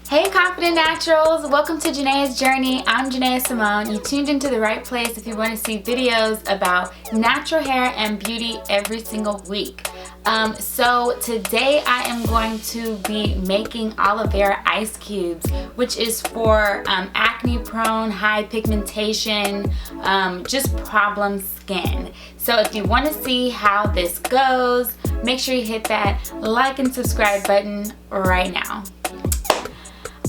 Hey Confident Naturals, welcome to Janae's Journey. I'm Janae Simone. You tuned into the right place if you want to see videos about natural hair and beauty every single week. So today I am going to be making aloe vera ice cubes, which is for acne prone, high pigmentation, just problem skin. So if you want to see how this goes, make sure you hit that like and subscribe button right now.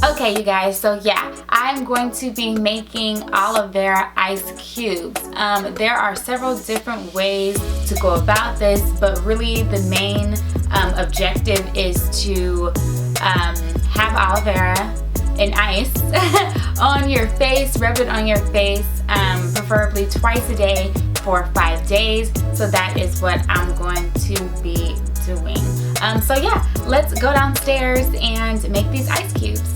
Okay, you guys, so yeah, I'm going to be making aloe vera ice cubes. There are several different ways to go about this, but really the main objective is to have aloe vera and ice on your face, rub it on your face, preferably twice a day for 5 days. So that is what I'm going to be doing. So yeah, let's go downstairs and make these ice cubes.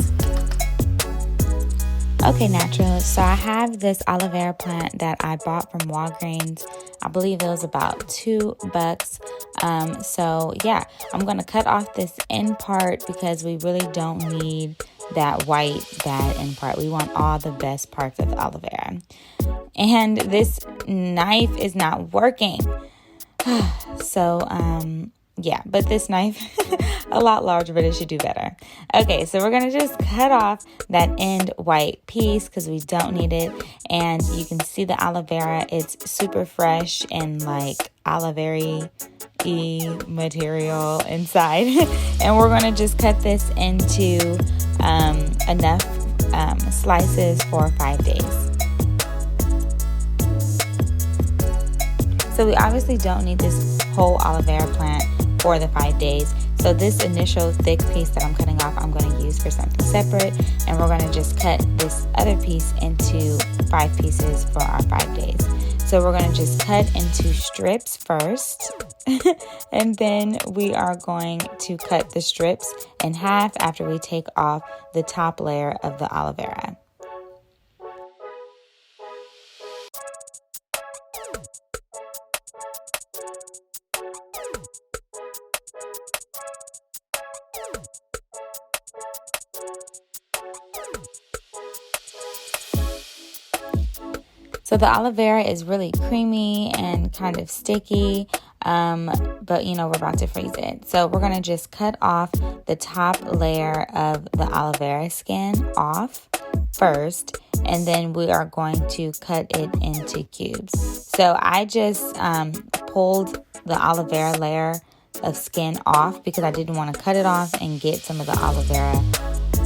Okay, naturals, so I have this aloe vera plant that I bought from Walgreens. I believe it was about $2. So yeah, I'm going to cut off this end part because we really don't need that white bad end part. We want all the best parts of the aloe vera. And this knife is not working. So, yeah, but this knife, a lot larger, but it should do better. Okay, so we're going to just cut off that end white piece because we don't need it. And you can see the aloe vera. It's super fresh and like aloe vera-y material inside. And we're going to just cut this into enough slices for 5 days. So we obviously don't need this whole aloe vera plant for the 5 days. So this initial thick piece that I'm cutting off, I'm going to use for something separate. And we're going to just cut this other piece into 5 pieces for our 5 days. So we're going to just cut into strips first. And then we are going to cut the strips in half after we take off the top layer of the aloe vera. So the aloe vera is really creamy and kind of sticky, but you know, we're about to freeze it. So we're going to just cut off the top layer of the aloe vera skin off first, and then we are going to cut it into cubes. So I just pulled the aloe vera layer of skin off because I didn't want to cut it off and get some of the aloe vera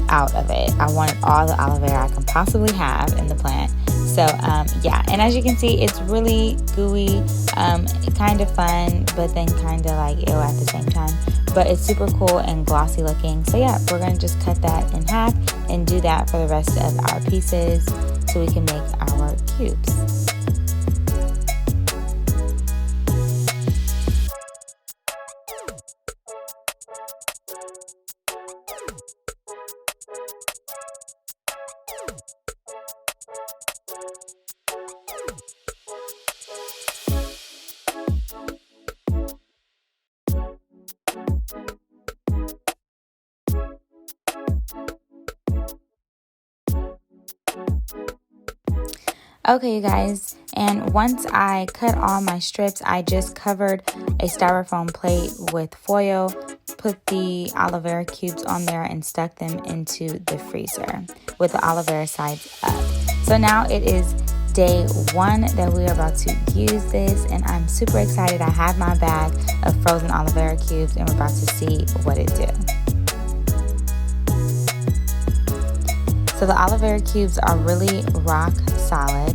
out of it. I wanted all the aloe vera I can possibly have in the plant. So yeah, and as you can see, it's really gooey, kind of fun, but then kind of like ew at the same time. But it's super cool and glossy looking. So yeah, we're going to just cut that in half and do that for the rest of our pieces so we can make our cubes. Okay, you guys, and once I cut all my strips, I just covered a styrofoam plate with foil, put the aloe vera cubes on there, and stuck them into the freezer with the aloe vera sides up. So now it is day 1 that we are about to use this, and I'm super excited. I have my bag of frozen aloe vera cubes, and we're about to see what it do. So the aloe vera cubes are really rock solid,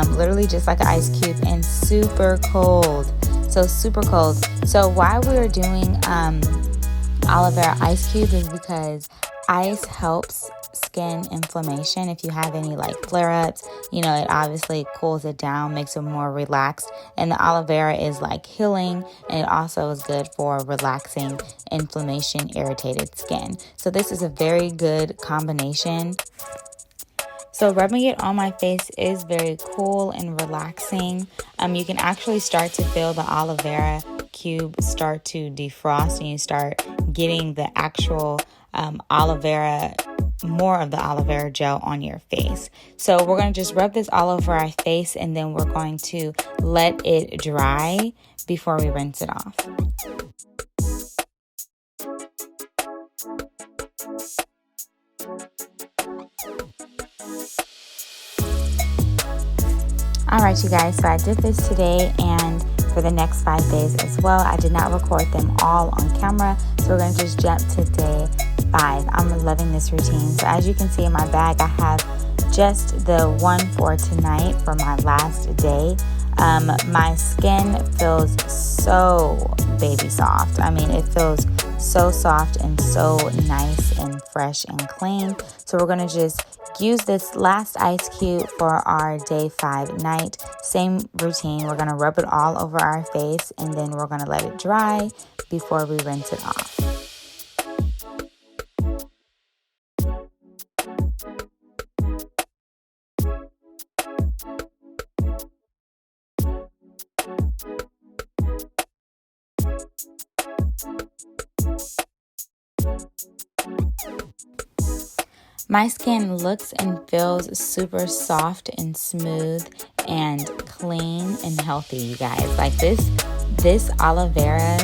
literally just like an ice cube, and super cold. So super cold. So why we're doing aloe vera ice cube is because ice helps skin inflammation. If you have any like flare-ups, you know, it obviously cools it down, makes it more relaxed. And the aloe vera is like healing, and it also is good for relaxing inflammation, irritated skin. So this is a very good combination. So rubbing it on my face is very cool and relaxing. You can actually start to feel the aloe vera cube start to defrost, and you start getting the actual more of the aloe vera gel on your face. So we're going to just rub this all over our face, and then we're going to let it dry before we rinse it off. Alright, you guys, so I did this today and for the next 5 days as well. I did not record them all on camera, so we're going to just jump to day 5. I'm loving this routine. So as you can see in my bag, I have just the one for tonight for my last day. My skin feels so baby soft. I mean, it feels so soft and so nice and fresh and clean. So we're going to just use this last ice cube for our day 5 night. Same routine. We're going to rub it all over our face, and then we're going to let it dry before we rinse it off. My skin looks and feels super soft and smooth and clean and healthy, you guys. Like this aloe vera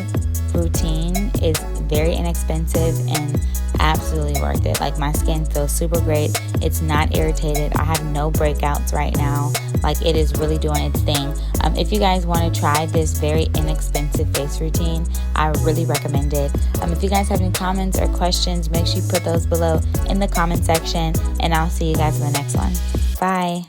routine is very inexpensive and absolutely worth it. Like, my skin feels super great. It's not irritated. I have no breakouts right now. Like, it is really doing its thing. If you guys want to try this very inexpensive face routine, I really recommend it. If you guys have any comments or questions, make sure you put those below in the comment section, and I'll see you guys in the next one. Bye.